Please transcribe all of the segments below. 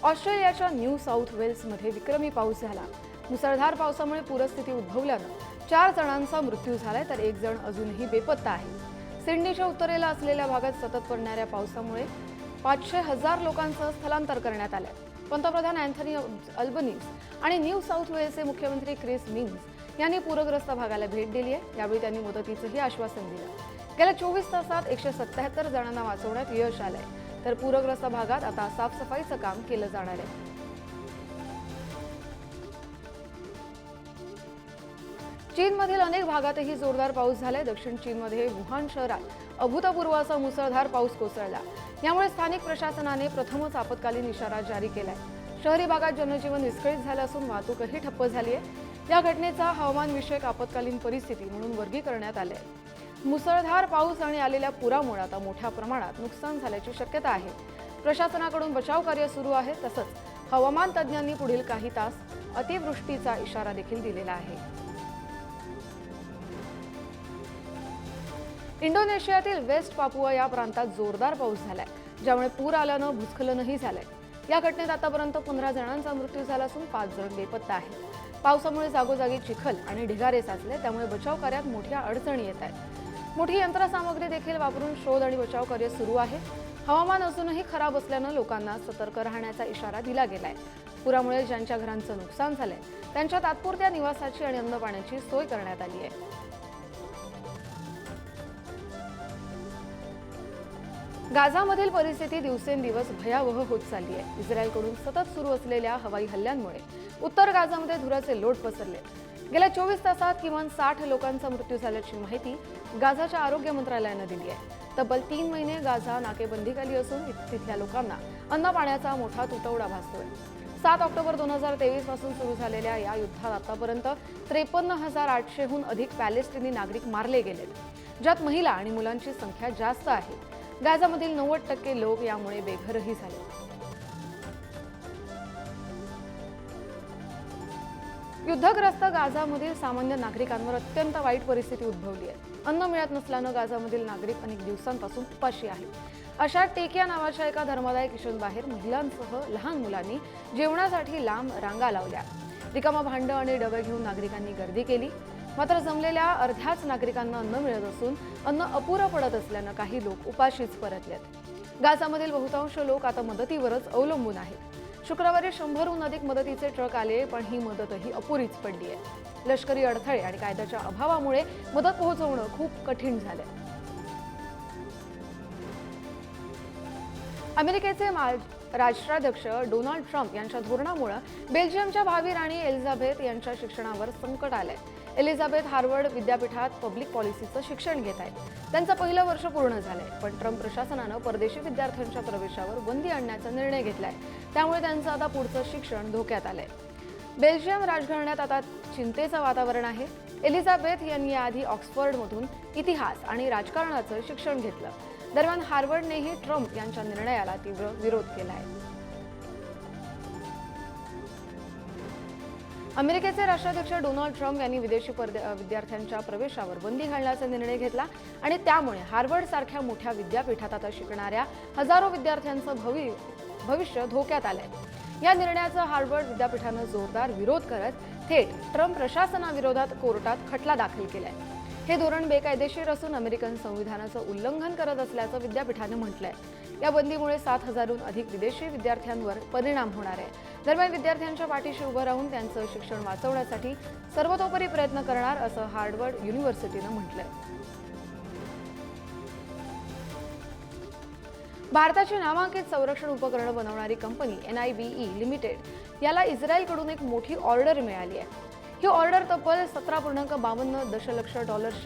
ऑस्ट्रेलियाच्या new south वेल्समध्ये विक्रमी पाऊस झाला। मुसळधार पावसामुळे पूरस्थिती उद्भवल्यानं 4 जणांचा मृत्यू झालाय तर 1 जण अजूनही बेपत्ता आहे। सिडनीच्या उत्तरेला असलेल्या भागात सतत पडणाऱ्या पावसामुळे 500,000 लोकांचं स्थलांतर करण्यात आलंय। पंतप्रधान अँथनी अल्बनीज आणि न्यू साऊथ वेल्सचे मुख्यमंत्री क्रिस मिन्स यांनी पूरग्रस्त भागाला भेट दिली आहे। यावेळी त्यांनी मदतीचंही आश्वासन दिलं। गेल्या 24 तासात 177 जणांना वाचवण्यात यश आलंय तर पूरग्रस्त भागात आता साफसफाईचं काम केलं जाणार आहे। चीनमधील अनेक भागातही जोरदार पाऊस झालाय। दक्षिण चीनमध्ये वुहान शहरात अभूतपूर्व असा मुसळधार पाऊस कोसळला। यामुळे स्थानिक प्रशासनाने प्रथमच आपत्कालीन इशारा जारी केलाय। शहरी भागात जनजीवन विस्कळीत झालं असून वाहतूकही ठप्प झाली आहे। या घटनेचा हवामानविषयक आपत्कालीन परिस्थिती म्हणून वर्गीकरण्यात आले आहे। मुसळधार पाऊस आणि आलेल्या पुरामुळे आता मोठ्या प्रमाणात नुकसान झाल्याची शक्यता आहे। प्रशासनाकडून बचाव कार्य सुरू आहे। तसंच हवामान तज्ज्ञांनी पुढील काही तास अतिवृष्टीचा इशारा देखील दिलेला आहे। इंडोनेशियातील वेस्ट पापुआ या प्रांतात जोरदार पाऊस झालाय, ज्यामुळे पूर आल्यानं भूस्खलनही झालंय। या घटनेत आतापर्यंत 15 जणांचा मृत्यू झाला असून 5 जण बेपत्ता आहेत। पावसामुळे जागोजागी चिखल आणि ढिगारे साचले, त्यामुळे बचाव कार्यात मोठ्या अडचणी येत आहेत। मोठी यंत्रसामग्री देखील वापरून शोध आणि बचाव कार्य सुरू आहे। हवामान अजूनही खराब असल्यानं लोकांना सतर्क राहण्याचा इशारा दिला गेलाय। पुरामुळे ज्यांच्या घरांचं नुकसान झालंय त्यांच्या तात्पुरत्या निवासाची आणि अन्न पाण्याची सोय करण्यात आली आहे। गाझामधील परिस्थिती दिवसेंदिवस भयावह होत चालली आहे। इस्रायलकडून सतत सुरू असलेल्या हवाई हल्ल्यांमुळे उत्तर गाझामध्ये धुराचे लोट पसरले। गेल्या 24 तासात किमान 60 लोकांचा मृत्यू झाल्याची माहिती गाझाच्या आरोग्य मंत्रालयाने दिली आहे। तब्बल 3 महिने गाझा नाकेबंदीखाली असून तिथल्या लोकांना अन्न पाण्याचा मोठा तुटवडा भासतोय। 7 ऑक्टोबर 2023 पासून सुरू झालेल्या या युद्धात आतापर्यंत 53,800हून अधिक पॅलेस्टिनी नागरिक मारले गेलेत, ज्यात महिला आणि मुलांची संख्या जास्त आहे। गाझामधील 90% लोक यामुळे बेघरही झाले। युद्धग्रस्त गाझामधील सामान्य नागरिकांवर अत्यंत वाईट परिस्थिती उद्भवली आहे। अन्न मिळत नसल्यानं गाझामधील नागरिक अनेक दिवसांपासून उपाशी आहेत। अशा टेकिया नावाच्या एका धर्मादाय किचनबाहेर महिलांसह लहान मुलांनी जेवणासाठी लांब रांगा लावल्या। रिकामा भांडं आणि डबे घेऊन नागरिकांनी गर्दी केली, मात्र जमलेल्या अर्ध्याच नागरिकांना अन्न मिळत असून अन्न अपुरं पडत असल्यानं काही लोक उपाशीच परतलेत। गाझामधील बहुतांश लोक आता मदतीवरच अवलंबून आहेत। शुक्रवारी 100हून अधिक मदतीचे ट्रक आले, पण ही मदतही अपुरीच पडली आहे। लष्करी अडथळे आणि कायद्याच्या अभावामुळे मदत पोहोचवणं खूप कठीण झालंय। अमेरिकेचे राष्ट्राध्यक्ष डोनाल्ड ट्रम्प यांच्या धोरणामुळे बेल्जियमच्या भावी राणी एलिझाबेथ यांच्या शिक्षणावर संकट आलंय। एलिझाबेथ हार्वर्ड विद्यापीठात पब्लिक पॉलिसीचं शिक्षण घेत आहेत। त्यांचं पहिलं वर्ष पूर्ण झालंय, पण ट्रम्प प्रशासनानं परदेशी विद्यार्थ्यांच्या प्रवेशावर बंदी आणण्याचा निर्णय घेतलाय। त्यामुळे त्यांचं आता पुढचं शिक्षण धोक्यात आलंय। बेल्जियम राजघराण्यात आता चिंतेचं वातावरण आहे। एलिझाबेथ यांनी आधी ऑक्सफर्डमधून इतिहास आणि राजकारणाचं शिक्षण घेतलं। दरम्यान हार्वर्डनेही ट्रम्प यांच्या निर्णयाला तीव्र विरोध केला आहे। अमेरिकेचे राष्ट्राध्यक्ष डोनाल्ड ट्रम्प यांनी विदेशी विद्यार्थ्यांच्या प्रवेशावर बंदी घालण्याचा निर्णय घेतला आणि त्यामुळे हार्वर्ड सारख्या मोठ्या विद्यापीठात आता शिकणाऱ्या हजारो विद्यार्थ्यांचं भविष्य धोक्यात आलंय। या निर्णयाचा हार्वर्ड विद्यापीठानं जोरदार विरोध करत थेट ट्रम्प प्रशासनाविरोधात कोर्टात खटला दाखल केलाय। हे धोरण बेकायदेशीर असून अमेरिकन संविधानाचं उल्लंघन करत असल्याचं विद्यापीठानं म्हटलंय। या बंदीमुळे 7,000हून अधिक विदेशी विद्यार्थ्यांवर परिणाम होणार आहे। दरम्यान विद्यार्थ्यांच्या पाठीशी उभं राहून त्यांचं शिक्षण वाचवण्यासाठी सर्वतोपरी प्रयत्न करणार असं हार्वर्ड युनिव्हर्सिटीनं म्हटलंय। भारताची नामांकित संरक्षण उपकरणं बनवणारी कंपनी NIBE लिमिटेड याला इस्रायलकडून एक मोठी ऑर्डर मिळाली आहे। ही ऑर्डर तब्बल $17.52 दशलक्ष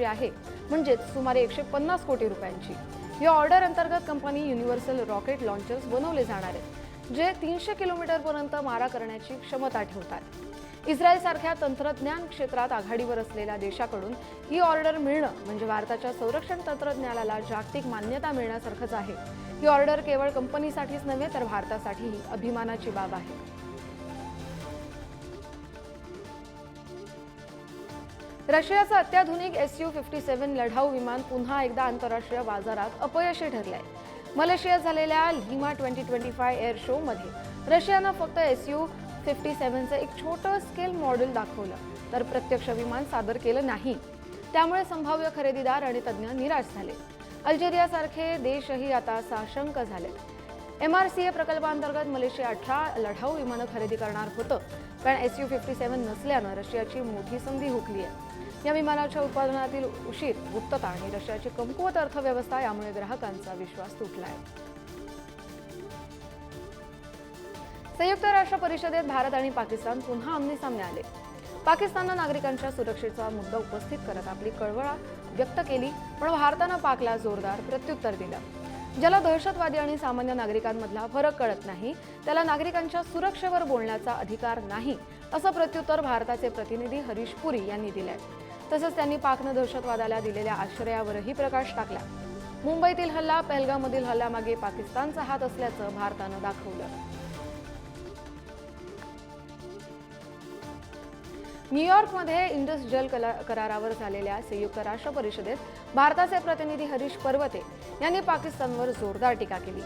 आहे, म्हणजेच सुमारे 150 कोटी रुपयांची। या ऑर्डर अंतर्गत कंपनी युनिव्हर्सल रॉकेट लॉन्चर्स बनवले जाणार आहेत, जे 300 किलोमीटरपर्यंत मारा करण्याची क्षमता ठेवतात। इस्रायल सारख्या तंत्रज्ञान क्षेत्रात आघाडीवर असलेल्या देशाकडून ही ऑर्डर मिळणं म्हणजे भारताच्या संरक्षण तंत्रज्ञानाला जागतिक मान्यता मिळण्यासारखंच आहे। ही ऑर्डर केवळ कंपनीसाठीच नव्हे तर भारतासाठीही अभिमानाची बाब आहे। रशियाचं अत्याधुनिक Su-57 लढाऊ विमान पुन्हा एकदा आंतरराष्ट्रीय बाजारात अपयशी ठरलंय। मलेशियात झालेल्या लिमा 2025 एअर शो मध्ये रशियानं फक्त Su-57चं एक छोटं स्केल मॉडेल दाखवलं तर प्रत्यक्ष विमान सादर केलं नाही. त्यामुळे संभाव्य खरेदीदार आणि तज्ज्ञ निराश झाले. अल्जेरियासारखे देशही आता साशंक झाले. MRCA प्रकल्पांतर्गत मलेशिया 18 लढाऊ विमानं खरेदी करणार होतं, पण Su-57 नसल्यानं रशियाची मोठी संधी हुकली आहे. या विमानाच्या उत्पादनातील उशीर, गुप्तता आणि रशियाची कमकुवत अर्थव्यवस्था यामुळे ग्राहकांचा विश्वास तुटला आहे. संयुक्त राष्ट्र परिषदेत भारत आणि पाकिस्तान पुन्हा आमनेसामने आले. पाकिस्ताननं नागरिकांच्या सुरक्षेचा मुद्दा उपस्थित करत आपली कळवळ व्यक्त केली, पण भारतानं पाकला जोरदार प्रत्युत्तर दिलं. ज्याला दहशतवादी आणि सामान्य नागरिकांमधला फरक कळत नाही, त्याला नागरिकांच्या सुरक्षेवर बोलण्याचा अधिकार नाही, असं प्रत्युत्तर भारताचे प्रतिनिधी हरीश पुरी यांनी दिलंय. तसंच त्यांनी पाकनं दहशतवादाला दिलेल्या आश्रयावरही प्रकाश टाकला. मुंबईतील हल्ला, पहलगाममधील हल्ल्यामागे पाकिस्तानचा हात असल्याचं भारतानं दाखवलं. न्यूयॉर्कमध्ये इंडस जल करारावर झालेल्या संयुक्त राष्ट्र परिषदेत भारताचे प्रतिनिधी हरीश पर्वते यांनी पाकिस्तानवर जोरदार टीका केली.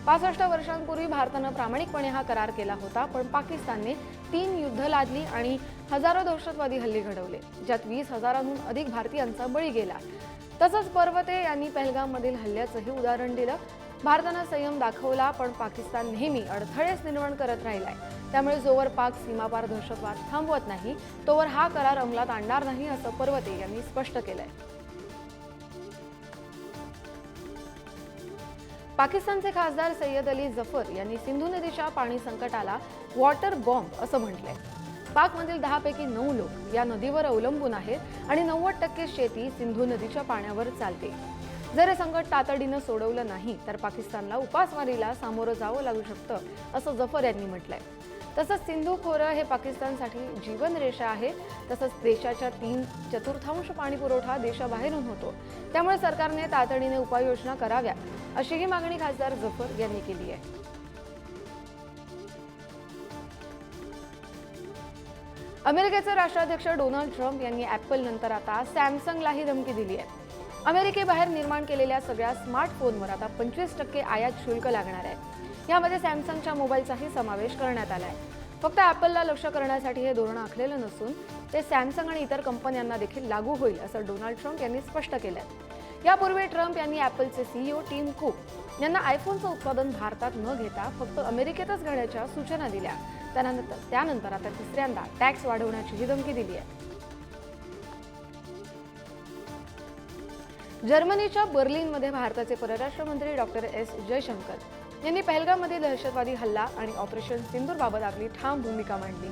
65 वर्षांपूर्वी भारतानं प्रामाणिकपणे हा करार केला होता, पण पाकिस्तानने 3 युद्ध लादली आणि हजारो दहशतवादी हल्ले घडवले, ज्यात 20,000हून अधिक भारतीयांचा बळी गेला. तसंच पर्वते यांनी पहलगाममधील हल्ल्याचंही उदाहरण दिलं. भारतानं संयम दाखवला, पण पाकिस्तान नेहमी अडथळेच निर्माण करत राहिलाय. त्यामुळे जोवर पाक सीमापार दहशतवाद थांबवत नाही, तोवर हा करार अंमलात आणणार नाही, असं पर्वते यांनी स्पष्ट केलंय. पाकिस्तानचे खासदार सय्यद अली जफर यांनी सिंधू नदीच्या पाणी संकटाला वॉटर बॉम्ब असं म्हटलंय. पाकमधील 10 पैकी 9 लोक या नदीवर अवलंबून आहेत आणि 90% शेती सिंधू नदीच्या पाण्यावर चालते. जर हे संकट तातडीनं सोडवलं नाही तर पाकिस्तानला उपासमारीला सामोरं जावं लागू शकतं, असं जफर यांनी म्हटलंय. तसंच सिंधू खोरं हे पाकिस्तानसाठी जीवनरेषा आहे. तसंच देशाच्या 3/4 पाणी पुरवठा देशाबाहेरून होतो. त्यामुळे सरकारने तातडीने उपाययोजना कराव्या, अशीही मागणी खासदार जफर यांनी केली आहे. अमेरिकेचे राष्ट्राध्यक्ष डोनाल्ड ट्रम्प यांनी ॲपल नंतर आता सॅमसंगलाही धमकी दिली आहे. अमेरिकेबाहेर निर्माण केलेल्या सगळ्या स्मार्टफोनवर आता 25% आयात शुल्क लागणार आहे. यामध्ये सॅमसंगच्या मोबाईलचाही समावेश करण्यात आला आहे. फक्त ॲपलला लक्ष करण्यासाठी हे धोरण आखलेलं नसून ते सॅमसंग आणि इतर कंपन्यांना देखील लागू होईल, असं डोनाल्ड ट्रम्प यांनी स्पष्ट केलंय. यापूर्वी ट्रम्प यांनी ॲपलचे CEO टिम कुक यांना आयफोनचं उत्पादन भारतात न घेता फक्त अमेरिकेतच घेण्याच्या सूचना दिल्या. त्यानंतर आता तिसऱ्यांदा टॅक्स वाढवण्याचीही धमकी दिली आहे. जर्मनीच्या बर्लिनमध्ये भारताचे परराष्ट्र मंत्री डॉक्टर एस जयशंकर यांनी पहलगाममधील दहशतवादी हल्ला आणि ऑपरेशन सिंदूरबाबत आपली ठाम भूमिका मांडली.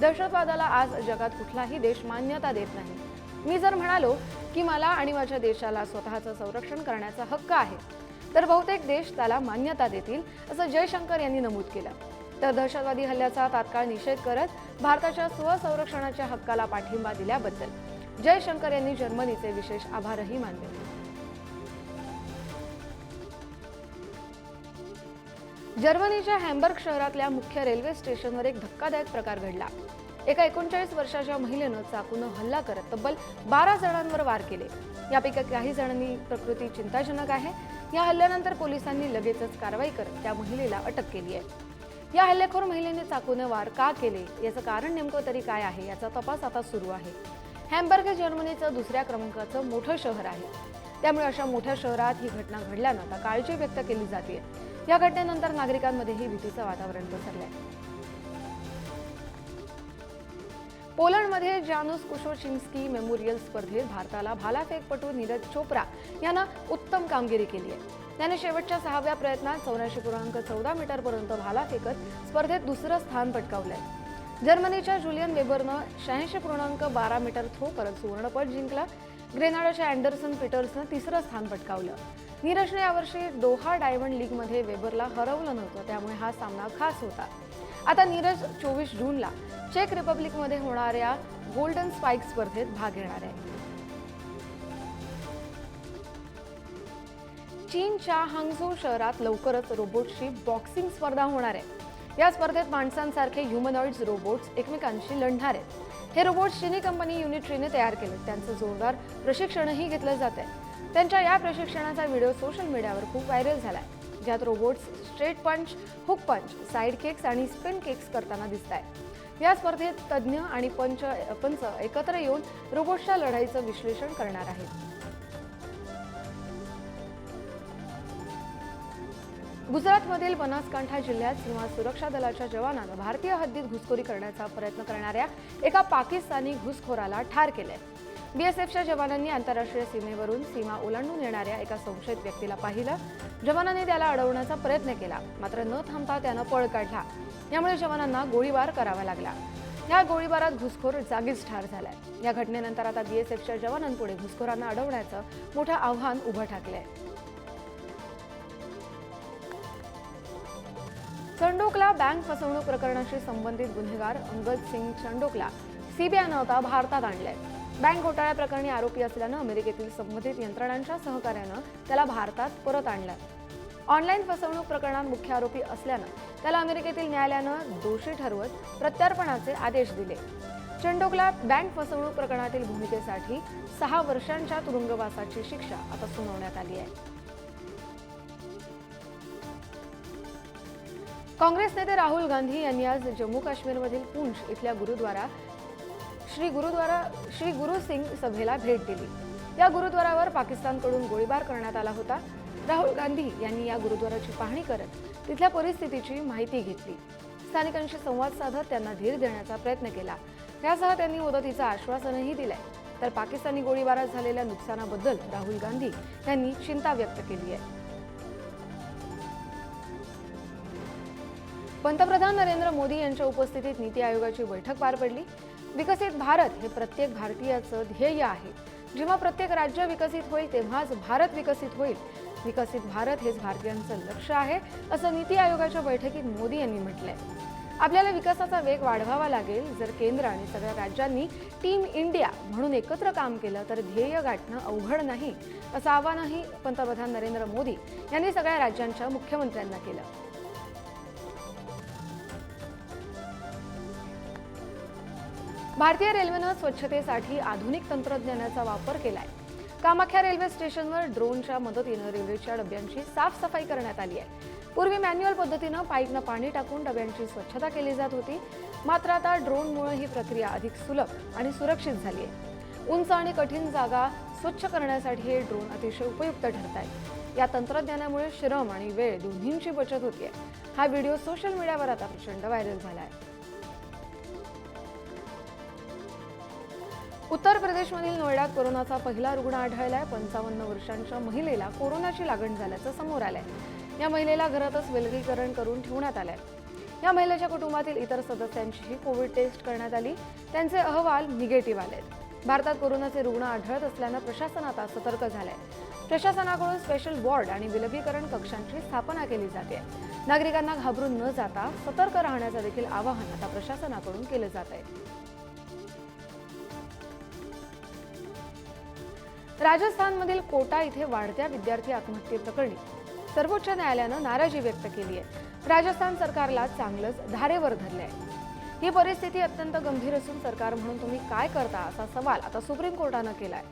दहशतवादाला आज जगात कुठलाही देश मान्यता देत नाही. मी जर म्हणालो की मला आणि माझ्या देशाला स्वतःचं संरक्षण करण्याचा हक्क आहे, तर बहुतेक देश त्याला मान्यता देतील, असं जयशंकर यांनी नमूद केलं. तर दहशतवादी हल्ल्याचा तात्काळ निषेध करत भारताच्या स्वसंरक्षणाच्या हक्काला पाठिंबा दिल्याबद्दल जयशंकर यांनी जर्मनीचे विशेष आभारही मानले. जर्मनीच्या हॅम्बर्ग शहरातल्या मुख्य रेल्वे स्टेशनवर एक धक्कादायक प्रकार घडला. एका 39 वर्षाच्या महिलेनं चाकूनं हल्ला करत तब्बल 12 जणांवर वार केले. यापैकी काही जणांनी प्रकृती चिंताजनक आहे. या हल्ल्यानंतर पोलिसांनी लगेचच कारवाई करत त्या महिलेला अटक केली आहे. या हल्लेखोर महिलेने चाकूने वार का केले, याचं कारण नेमकं तरी काय आहे, याचा तपास आता सुरू आहे. हॅम्बर्ग हे जर्मनीचं दुसऱ्या क्रमांकाचं मोठं शहर आहे. त्यामुळे अशा मोठ्या शहरात ही घटना घडल्यानं आता काळजी व्यक्त केली जाते. या घटनेनंतर नागरिकांमध्येही भीतीचं वातावरण पसरलंय. पोलंडमध्ये जानुस कुशोचिन्स्की मेमोरियल स्पर्धेत भारताला भालाफेकपटू नीरज चोप्रा यानं उत्तम कामगिरी केली आहे. त्याने शेवटच्या 6व्या प्रयत्नात 84.14 मीटरपर्यंत भाला फेकत स्पर्धेत दुसरं स्थान पटकावलंय. जर्मनीच्या जुलियन वेबरनं 86.12 मीटर थ्रो करत सुवर्णपदक जिंकलं. ग्रेनाडाच्या अँडरसन पीटर्सनं तिसरं स्थान पटकावलं. नीरजने यावर्षी दोहा डायमंड लीगमध्ये वेबरला हरवलं नव्हतं, त्यामुळे हा सामना खास होता. आता नीरज 24 जूनला चेक रिपब्लिकमध्ये होणाऱ्या गोल्डन स्पाइक स्पर्धेत भाग घेणार आहे. चीनच्या हांगझू शहरात लवकरच रोबोट्सची बॉक्सिंग स्पर्धा होणार आहे. या स्पर्धेत माणसांसारखे ह्युमनॉइड्स रोबोट्स एकमेकांशी लढणार आहेत. हे रोबोट्स चीनी कंपनी युनिट्रीने तयार केले. त्यांचं जोरदार प्रशिक्षणही घेतलं जात आहे. त्यांच्या या प्रशिक्षणाचा व्हिडिओ सोशल मीडियावर खूप व्हायरल झालाय. ज्यात रोबोट्स स्ट्रेट पंच, हुक पंच, साइड किक्स आणि स्पिन किक्स करताना दिसत आहेत। या स्पर्धेत तज्ज्ञ आणि पंच एकत्र येऊन रोबोट्सच्या लढाईचं विश्लेषण करणार आहेत। गुजरातमधील बनासकांठा जिल्ह्यात सीमा सुरक्षा दलाच्या जवानानं भारतीय हद्दीत घुसखोरी करण्याचा प्रयत्न करणाऱ्या एका पाकिस्तानी घुसखोराला ठार केलंय। बीएसएफच्या जवानांनी आंतरराष्ट्रीय सीमेवरून सीमा ओलांडून येणाऱ्या एका संशयित व्यक्तीला पाहिलं। जवानांनी त्याला अडवण्याचा प्रयत्न केला, मात्र न थांबता त्यानं पळ काढला। यामुळे जवानांना गोळीबार करावा लागला। या गोळीबारात घुसखोर जागीच ठार झालाय। या घटनेनंतर आता बीएसएफच्या जवानांपुढे घुसखोरांना अडवण्याचं मोठं आव्हान उभं ठाकलंय। चंडोकला बँक फसवणूक प्रकरणाशी संबंधित गुन्हेगार अंगद सिंग चंडोकला सीबीआयनं आता भारतात आणलंय। बँक घोटाळ्या प्रकरणी आरोपी असल्यानं अमेरिकेतील संबंधित यंत्रणांच्या सहकार्यानं त्याला भारतात परत आणलंय। ऑनलाईन फसवणूक प्रकरणात मुख्य आरोपी असल्यानं त्याला अमेरिकेतील न्यायालयानं दोषी ठरवत प्रत्यार्पणाचे आदेश दिले। चंडोकला बँक फसवणूक प्रकरणातील भूमिकेसाठी 6 वर्षांच्या तुरुंगवासाची शिक्षा आता सुनावण्यात आली आहे। काँग्रेस नेते राहुल गांधी यांनी आज जम्मू काश्मीरमधील पूंछ इथल्या श्री गुरु सिंग सभेला भेट दिली। या गुरुद्वारावर पाकिस्तानकडून गोळीबार करण्यात आला होता। राहुल गांधी यांनी या गुरुद्वाराची पाहणी करत तिथल्या परिस्थितीची माहिती घेतली। स्थानिकांशी संवाद साधत त्यांना धीर देण्याचा प्रयत्न केला। यासह त्यांनी मदतीचं आश्वासनही दिलंय। तर पाकिस्तानी गोळीबारात झालेल्या नुकसानाबद्दल राहुल गांधी यांनी चिंता व्यक्त केली आहे। पंतप्रधान नरेंद्र मोदी यांच्या उपस्थितीत नीती आयोगाची बैठक पार पडली। विकसित भारत हे प्रत्येक भारतीयाचं ध्येय आहे। जेव्हा प्रत्येक राज्य विकसित होईल तेव्हाच भारत विकसित होईल। विकसित भारत हेच भारतीयांचं लक्ष्य आहे, असं नीती आयोगाच्या बैठकीत मोदी यांनी म्हटलंय। आपल्याला विकासाचा वेग वाढवावा लागेल। जर केंद्र आणि सगळ्या राज्यांनी टीम इंडिया म्हणून एकत्र काम केलं तर ध्येय गाठणं अवघड नाही, असं आवाहनही पंतप्रधान नरेंद्र मोदी यांनी सगळ्या राज्यांच्या मुख्यमंत्र्यांना केलं। भारतीय रेल्वेनं स्वच्छतेसाठी आधुनिक तंत्रज्ञानाचा वापर केलाय। कामाख्या रेल्वे स्टेशनवर ड्रोनच्या मदतीनं रेल्वेच्या डब्यांची साफसफाई करण्यात आली आहे। पूर्वी मॅन्युअल पद्धतीनं पाईपनं पाणी टाकून डब्यांची स्वच्छता केली जात होती, मात्र आता ड्रोनमुळे ही प्रक्रिया अधिक सुलभ आणि सुरक्षित झाली आहे। उंच आणि कठीण जागा स्वच्छ करण्यासाठी हे ड्रोन अतिशय उपयुक्त ठरत आहेत। या तंत्रज्ञानामुळे श्रम आणि वेळ दोन्हींची बचत होते। हा व्हिडिओ सोशल मीडियावर आता प्रचंड व्हायरल झाला आहे। उत्तर प्रदेशमधील नोएडात कोरोनाचा पहिला रुग्ण आढळलाय। 55 वर्षांच्या महिलेला कोरोनाची लागण झाल्याचं समोर आलंय। या महिलेला घरातच विलगीकरण करून ठेवण्यात आलंय। या महिलेच्या कुटुंबातील इतर सदस्यांचीही कोविड टेस्ट करण्यात आली, त्यांचे अहवाल निगेटिव्ह आलेत। भारतात कोरोनाचे रुग्ण आढळत असल्यानं प्रशासन आता सतर्क झालंय। प्रशासनाकडून स्पेशल वॉर्ड आणि विलगीकरण कक्षांची स्थापना केली जाते। नागरिकांना घाबरून न जाता सतर्क राहण्याचं देखील आवाहन आता प्रशासनाकडून केलं जात आहे। राजस्थानमधील कोटा इथे वाढत्या विद्यार्थी आत्महत्येप्रकरणी सर्वोच्च न्यायालयानं नाराजी व्यक्त केली आहे। राजस्थान सरकारला चांगलंच धारेवर धरलंय। ही परिस्थिती अत्यंत गंभीर असून सरकार म्हणून तुम्ही काय करता असा सवाल आता सुप्रीम कोर्टानं केलाय।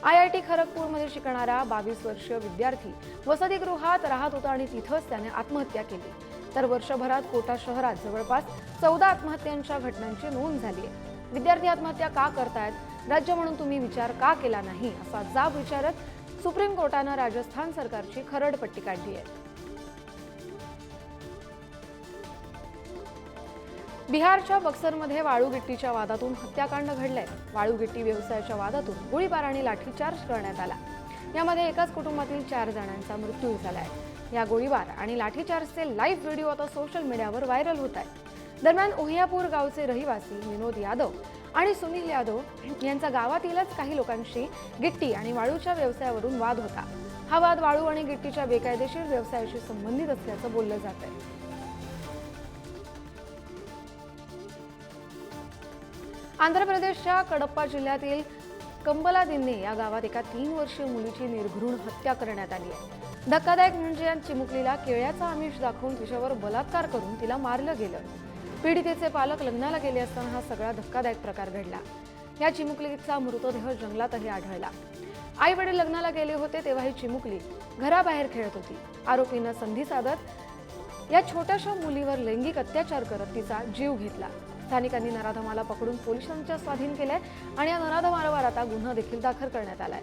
IIT खरगपूरमध्ये शिकणारा 22 वर्षीय विद्यार्थी वसतिगृहात राहत होता आणि तिथंच त्याने आत्महत्या केली। तर वर्षभरात कोटा शहरात जवळपास 14 आत्महत्यांच्या घटनांची नोंद झाली आहे। विद्यार्थी आत्महत्या का करतायत, राज्य म्हणून तुम्ही विचार का केला नाही, असा जाब विचारत सुप्रीम कोर्टानं राजस्थान सरकारची खरडपट्टी काढली आहे। बिहारच्या बक्सरमध्ये वाळूगिट्टीच्या वादातून हत्याकांड घडलंय। वाळूगिट्टी व्यवसायाच्या वादातून गोळीबार आणि लाठीचार्ज करण्यात आला। यामध्ये एकाच कुटुंबातील 4 जणांचा मृत्यू झालाय। या गोळीबार आणि लाठीचार्जचे लाईव्ह व्हिडिओ आता सोशल मीडियावर व्हायरल होत आहेत। दरम्यान ओहियापूर गावचे रहिवासी विनोद यादव आणि सुनील यादव यांचा गावातीलच काही लोकांशी गिट्टी आणि वाळूच्या व्यवसायावरून वाद होता। हा वाद वाळू आणि गिट्टीच्या बेकायदेशीर व्यवसायाशी संबंधित असल्याचं बोललं जात आहे। आंध्र प्रदेशच्या कडप्पा जिल्ह्यातील कंबलादिन्ने या गावात एका 3 वर्षीय मुलीची निर्घृण हत्या करण्यात आली आहे। धक्कादायक म्हणजे या चिमुकलीला केळ्याचा आमिष दाखवून तिच्यावर बलात्कार करून तिला मारलं गेलं। पीडितेचे पालक लग्नाला गेले असताना हा सगळा धक्कादायक प्रकार घडला। या चिमुकलीचा मृतदेह जंगलातही आढळला। आई वडील लग्नाला गेले होते तेव्हा ही चिमुकली घराबाहेर खेळत होती. आरोपीनं संधी साधत या छोट्याशा मुलीवर लैंगिक अत्याचार करत तिचा जीव घेतला. स्थानिकांनी नराधमाला पकडून पोलिसांच्या स्वाधीन केलंय आणि या नराधमावर आता गुन्हा देखील दाखल करण्यात आलाय.